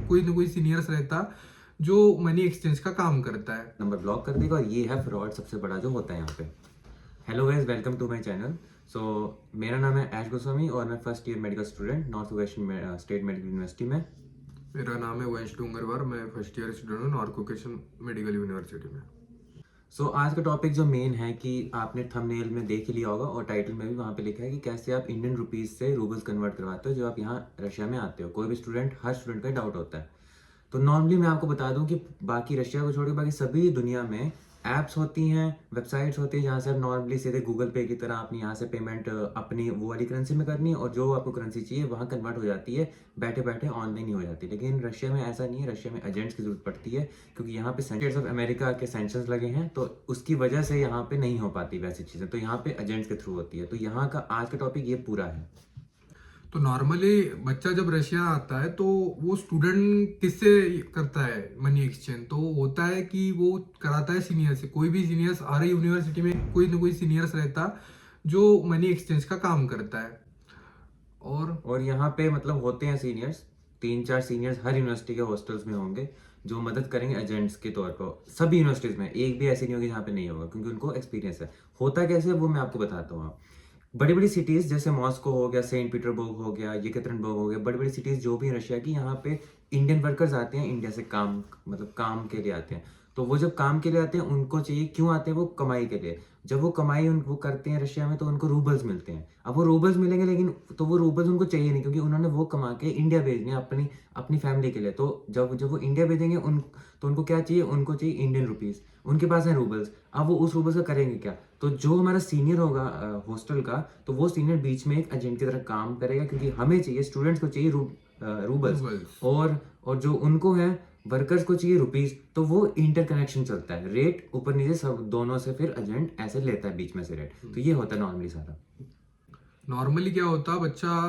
कोई ना कोई सीनियर्स रहता जो मनी एक्सचेंज का काम करता है। नंबर ब्लॉक कर देगा और ये है फ्रॉड सबसे बड़ा जो होता है यहाँ पे। Hello guys, welcome to my channel. So मेरा नाम है ऐश गोस्वामी और मैं first year medical student north western state medical university में। मेरा नाम है वंश डूंगरवार, मैं फर्स्ट ईयर स्टूडेंट हूँ नॉर्थ कोकेशन मेडिकल यूनिवर्सिटी में। आज का टॉपिक जो मेन है कि आपने थंबनेल में देख ही लिया होगा और टाइटल में भी वहाँ पे लिखा है कि कैसे आप इंडियन रुपीज़ से रूबल्स कन्वर्ट करवाते हो जब आप यहाँ रशिया में आते हो। कोई भी स्टूडेंट, हर स्टूडेंट का डाउट होता है। तो नॉर्मली मैं आपको बता दूं कि बाकी रशिया को छोड़ के बाकी सभी दुनिया में ऐप्स होती हैं, वेबसाइट्स होती हैं जहाँ से आप नॉर्मली सीधे गूगल पे की तरह आपने यहाँ से पेमेंट अपनी वो वाली करेंसी में करनी है और जो आपको करेंसी चाहिए वहाँ कन्वर्ट हो जाती है, बैठे बैठे ऑनलाइन ही हो जाती है। लेकिन रशिया में ऐसा नहीं है। रशिया में एजेंट्स की जरूरत पड़ती है क्योंकि यहाँ पे स्टेट्स ऑफ अमेरिका के सैंक्शंस लगे हैं, तो उसकी वजह से यहाँ पे नहीं हो पाती वैसी चीज़ें, तो यहाँ पे एजेंट्स के थ्रू होती है। तो यहाँ का आज का टॉपिक ये पूरा है। तो नॉर्मली बच्चा जब रशिया आता है तो वो स्टूडेंट किससे करता है मनी एक्सचेंज? तो होता है कि वो कराता है सीनियर से। कोई भी सीनियर्स, हर यूनिवर्सिटी में कोई ना कोई सीनियर्स रहता जो मनी एक्सचेंज का काम करता है। और यहाँ पे मतलब होते हैं सीनियर्स, 3-4 सीनियर्स हर यूनिवर्सिटी के हॉस्टल्स में होंगे जो मदद करेंगे एजेंट्स के तौर पर। सभी यूनिवर्सिटीज में एक भी ऐसी नहीं होगी जहाँ पे नहीं होगा क्योंकि उनको एक्सपीरियंस है। होता कैसे है वो मैं आपको बताता हूँ। बड़ी बड़ी सिटीज जैसे मॉस्को हो गया, सेंट पीटरबर्ग हो गया, येकतरिनबर्ग हो गया, बड़ी बड़ी सिटीज जो भी रशिया की, यहाँ पे इंडियन वर्कर्स आते हैं इंडिया से काम, मतलब काम के लिए आते हैं। तो वो जब काम के लिए आते हैं उनको चाहिए, क्यों आते हैं? वो कमाई के लिए। जब वो कमाई वो करते हैं रशिया में तो उनको रूबल्स मिलते हैं। अब वो रूबल्स मिलेंगे लेकिन तो वो रूबल्स उनको चाहिए नहीं क्योंकि उन्होंने वो कमा के इंडिया भेजने हैं अपनी अपनी फैमिली के लिए। तो जब जब वो इंडिया भेजेंगे तो उनको क्या चाहिए? उनको चाहिए इंडियन रुपीज। उनके पास है रूबल्स। अब वो उस रूबल्स का करेंगे क्या? तो जो हमारा सीनियर होगा हॉस्टल का, तो वो सीनियर बीच में एक एजेंट की तरह काम करेगा क्योंकि हमें चाहिए, स्टूडेंट्स को चाहिए रूबल्स, रूबल्स। और जो उनको है वर्कर्स को चाहिए रुपीज। तो वो इंटरकनेक्शन चलता है, रेट ऊपर नीचे सब दोनों से, फिर एजेंट ऐसे लेता है बीच में से रेट। तो ये होता है नॉर्मली सारा। नॉर्मली क्या होता, बच्चा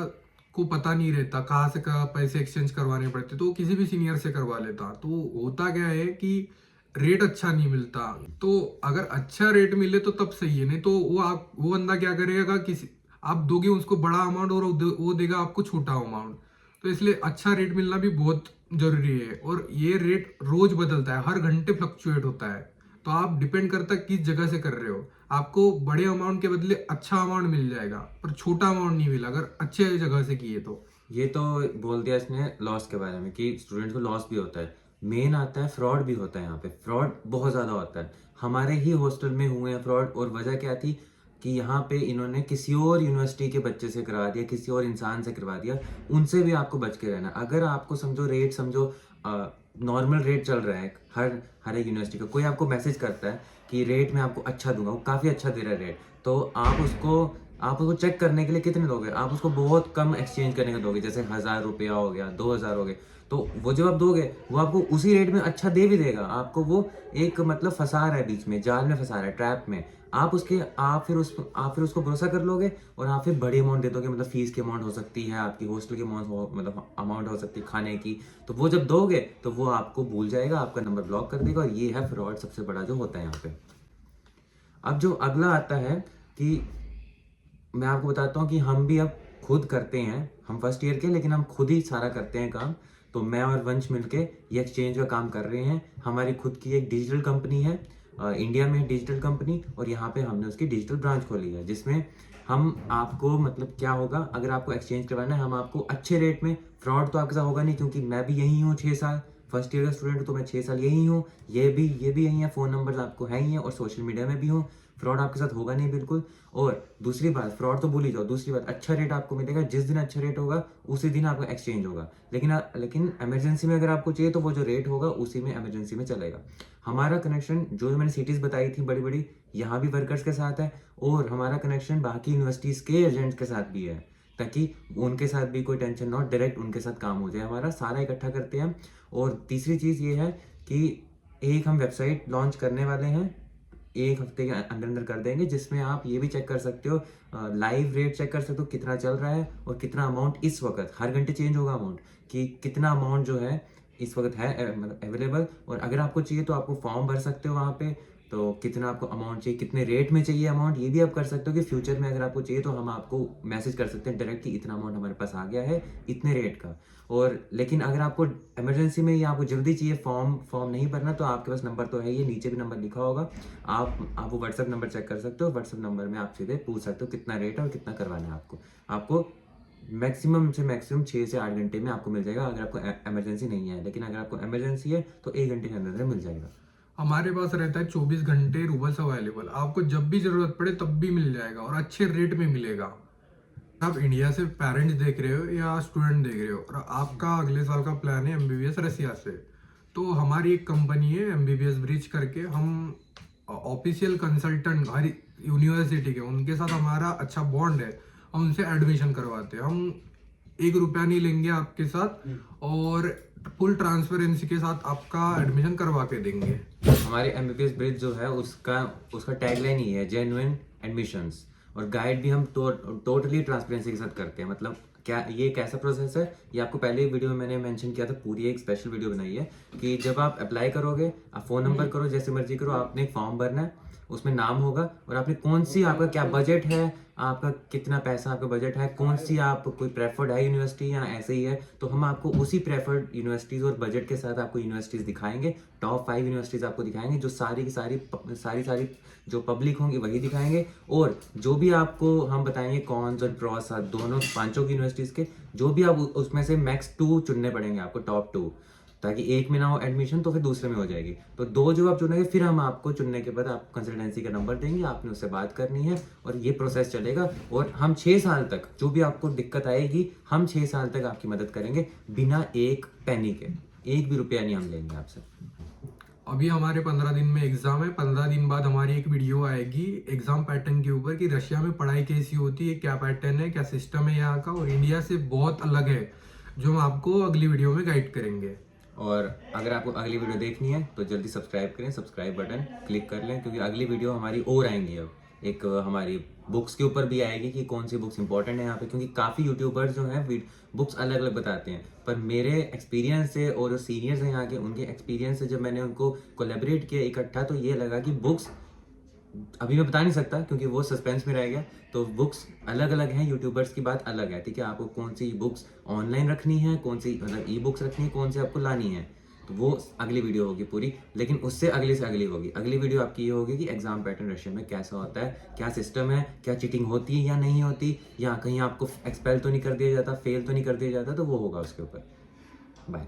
को पता नहीं रहता कहाँ से कहाँ पैसे एक्सचेंज करवाने पड़ते, तो किसी भी सीनियर से करवा लेता। तो होता क्या है कि रेट अच्छा नहीं मिलता। तो अगर अच्छा रेट मिले तो तब सही है, नहीं तो वो बंदा क्या करेगा, किसी आप दोगे उसको बड़ा अमाउंट और वो देगा आपको छोटा अमाउंट। तो इसलिए अच्छा रेट मिलना भी बहुत जरूरी है। और ये रेट रोज बदलता है, हर घंटे फ्लक्चुएट होता है। तो आप डिपेंड करता है किस जगह से कर रहे हो। आपको बड़े अमाउंट के बदले अच्छा अमाउंट मिल जाएगा पर छोटा अमाउंट नहीं मिला अगर अच्छे जगह से किए तो। ये तो बोल दिया इसने लॉस के बारे में कि स्टूडेंट्स को लॉस भी होता है। मेन आता है फ्रॉड भी होता है। यहाँ पे फ्रॉड बहुत ज़्यादा होता है। हमारे ही हॉस्टल में हुए हैं फ्रॉड। और वजह क्या थी कि यहाँ पे इन्होंने किसी और यूनिवर्सिटी के बच्चे से करवा दिया, किसी और इंसान से करवा दिया। उनसे भी आपको बच के रहना। अगर आपको समझो रेट, समझो नॉर्मल रेट चल रहा है हर हर एक यूनिवर्सिटी का, कोई आपको मैसेज करता है कि रेट मैं आपको अच्छा दूंगा, वो काफ़ी अच्छा दे रहा है रेट, तो आप उसको चेक करने के लिए कितने दोगे? आप उसको बहुत कम एक्सचेंज करने का दोगे, जैसे 1,000 रुपया हो गया, 2,000 हो गए। तो वो जब आप दोगे वो आपको उसी रेट में अच्छा दे भी देगा। आपको वो एक मतलब फंसा रहा है बीच में, जाल में फंसा रहा है, ट्रैप में। आप फिर उसको भरोसा कर लोगे और आप फिर बड़ी अमाउंट दे दोगे। मतलब फीस की अमाउंट हो सकती है, आपकी हॉस्टल की अमाउंट मतलब अमाउंट हो सकती है, खाने की। तो वो जब दोगे तो वो आपको भूल जाएगा, आपका नंबर ब्लॉक कर देगा। और ये है फ्रॉड सबसे बड़ा जो होता है यहाँ पे। अब जो अगला आता है कि मैं आपको बताता हूँ कि हम भी अब खुद करते हैं। हम फर्स्ट ईयर के, लेकिन हम खुद ही सारा करते हैं काम। तो मैं और वंश मिलके ये एक्सचेंज का काम कर रहे हैं। हमारी खुद की एक डिजिटल कंपनी है, इंडिया में डिजिटल कंपनी, और यहाँ पे हमने उसकी डिजिटल ब्रांच खोली है जिसमें हम आपको, मतलब क्या होगा अगर आपको एक्सचेंज करवाना है, हम आपको अच्छे रेट में, फ्रॉड तो आपके साथ होगा नहीं क्योंकि मैं भी यही हूँ 6 साल, फर्स्ट ईयर का स्टूडेंट, तो मैं 6 साल यही हूँ। ये भी यही है, फ़ोन नंबर आपको है ही है, और सोशल मीडिया में भी हूँ। फ्रॉड आपके साथ होगा नहीं बिल्कुल। और दूसरी बात, फ्रॉड तो भूल ही जाओ। दूसरी बात, अच्छा रेट आपको मिलेगा। जिस दिन अच्छा रेट होगा उसी दिन आपका एक्सचेंज होगा। लेकिन इमरजेंसी में अगर आपको चाहिए तो वो जो रेट होगा उसी में इमरजेंसी में चलेगा। हमारा कनेक्शन जो मैंने सिटीज़ बताई थी बड़ी बड़ी, यहाँ भी वर्कर्स के साथ है, और हमारा कनेक्शन बाकी यूनिवर्सिटीज़ के एजेंट्स के साथ भी है, ताकि उनके साथ भी कोई टेंशन ना हो, डायरेक्ट उनके साथ काम हो जाए। हमारा सारा इकट्ठा करते हैं। और तीसरी चीज़ ये है कि एक हम वेबसाइट लॉन्च करने वाले हैं, 1 हफ्ते के अंदर अंदर कर देंगे, जिसमें आप ये भी चेक कर सकते हो, लाइव रेट चेक कर सकते हो कितना चल रहा है और कितना अमाउंट इस वक्त, हर घंटे चेंज होगा अमाउंट, कि कितना अमाउंट जो है इस वक्त है मतलब अवेलेबल। और अगर आपको चाहिए तो आपको फॉर्म भर सकते हो वहाँ पे, तो कितना आपको अमाउंट चाहिए, कितने रेट में चाहिए अमाउंट, ये भी आप कर सकते हो कि फ्यूचर में अगर आपको चाहिए तो हम आपको मैसेज कर सकते हैं डायरेक्ट कि इतना अमाउंट हमारे पास आ गया है इतने रेट का। और लेकिन अगर आपको इमरजेंसी में या आपको जल्दी चाहिए, फॉर्म नहीं भरना, तो आपके पास नंबर तो है, ये नीचे भी नंबर लिखा होगा, आप वो व्हाट्सएप नंबर चेक कर सकते हो। व्हाट्सएप नंबर में आप सीधे पूछ सकते हो कितना रेट है और कितना करवाना है आपको मैक्सिमम से मैक्सिमम 6 से 8 घंटे में आपको मिल जाएगा अगर आपको इमरजेंसी नहीं है। लेकिन अगर आपको इमरजेंसी है तो 1 घंटे के अंदर मिल जाएगा। हमारे पास रहता है 24 घंटे रूबल्स अवेलेबल, आपको जब भी जरूरत पड़े तब भी मिल जाएगा और अच्छे रेट में मिलेगा। आप इंडिया से पेरेंट्स देख रहे हो या स्टूडेंट देख रहे हो और आपका अगले साल का प्लान है एमबीबीएस रसिया से, तो हमारी एक कंपनी है एमबीबीएस ब्रिज करके, हम ऑफिशियल कंसल्टेंट हर यूनिवर्सिटी के, उनके साथ हमारा अच्छा बॉन्ड है, हम उनसे एडमिशन करवाते हैं। हम 1 रुपया नहीं लेंगे आपके साथ और फुल ट्रांसपेरेंसी के साथ आपका एडमिशन करवा के देंगे। हमारे एमबीबीएस ब्रिज जो है उसका टैगलाइन ही है जेन्युइन एडमिशंस, और गाइड भी हम टोटली ट्रांसपेरेंसी के साथ करते हैं। मतलब क्या ये एक ऐसा प्रोसेस है, ये आपको पहले ही वीडियो में मैंने मेंशन किया था, पूरी एक स्पेशल वीडियो बनाई है कि जब आप अप्लाई करोगे, आप फ़ोन नंबर करो, जैसे मर्जी करो, आपने एक फॉर्म भरना है, उसमें नाम होगा और आपने कौन सी, आपका क्या बजट है, आपका कितना पैसा आपका बजट है, कौन सी आप कोई प्रेफर्ड है यूनिवर्सिटी या ऐसे ही है, तो हम आपको उसी प्रेफर्ड यूनिवर्सिटीज़ और बजट के साथ आपको यूनिवर्सिटीज़ दिखाएंगे। टॉप 5 यूनिवर्सिटीज़ आपको दिखाएंगे, जो सारी की सारी जो पब्लिक होंगी वही दिखाएंगे, और जो भी आपको हम बताएंगे कॉन्स और प्रॉस दोनों 5 की यूनिवर्सिटीज़ के, जो भी आप उसमें से मैक्स 2 चुनने पड़ेंगे आपको, टॉप 2, ताकि एक में ना हो एडमिशन तो फिर दूसरे में हो जाएगी। तो 2 जो आप चुनेंगे, फिर हम आपको चुनने के बाद आपको कंसल्टेंसी का नंबर देंगे, आपने उससे बात करनी है और ये प्रोसेस चलेगा। और हम 6 साल तक, जो भी आपको दिक्कत आएगी, हम 6 साल तक आपकी मदद करेंगे बिना एक पैनी के, 1 भी रुपया नहीं हम लेंगे आपसे। अभी हमारे 15 दिन में एग्जाम है, 15 दिन बाद हमारी एक वीडियो आएगी एग्जाम पैटर्न के ऊपर कि रशिया में पढ़ाई कैसी होती है, क्या पैटर्न है, क्या सिस्टम है यहाँ का, और इंडिया से बहुत अलग है, जो हम आपको अगली वीडियो में गाइड करेंगे। और अगर आपको अगली वीडियो देखनी है तो जल्दी सब्सक्राइब करें, सब्सक्राइब बटन क्लिक कर लें, क्योंकि अगली वीडियो हमारी और आएंगी। अब एक हमारी बुक्स के ऊपर भी आएगी कि कौन सी बुक्स इंपॉर्टेंट है यहाँ पे, क्योंकि काफ़ी यूट्यूबर्स जो हैं बुक्स अलग अलग बताते हैं, पर मेरे एक्सपीरियंस से और जो सीनियर्स हैं यहाँ के, उनके एक्सपीरियंस से जब मैंने उनको कोलेबरेट किया इकट्ठा, तो ये लगा कि बुक्स अभी मैं बता नहीं सकता क्योंकि वो सस्पेंस में रह गया। तो बुक्स अलग अलग हैं, यूट्यूबर्स की बात अलग है, ठीक है। आपको कौन सी बुक्स ऑनलाइन रखनी है, कौन सी मतलब ई बुक्स रखनी है, कौन सी आपको लानी है, तो वो अगली वीडियो होगी पूरी। लेकिन उससे अगली होगी, अगली वीडियो आपकी ये होगी कि एग्जाम पैटर्न रशिया में कैसा होता है, क्या सिस्टम है, क्या चीटिंग होती है या नहीं होती, या कहीं आपको एक्सपेल तो नहीं कर दिया जाता, फेल तो नहीं कर दिया जाता, तो वो होगा उसके ऊपर। बाय।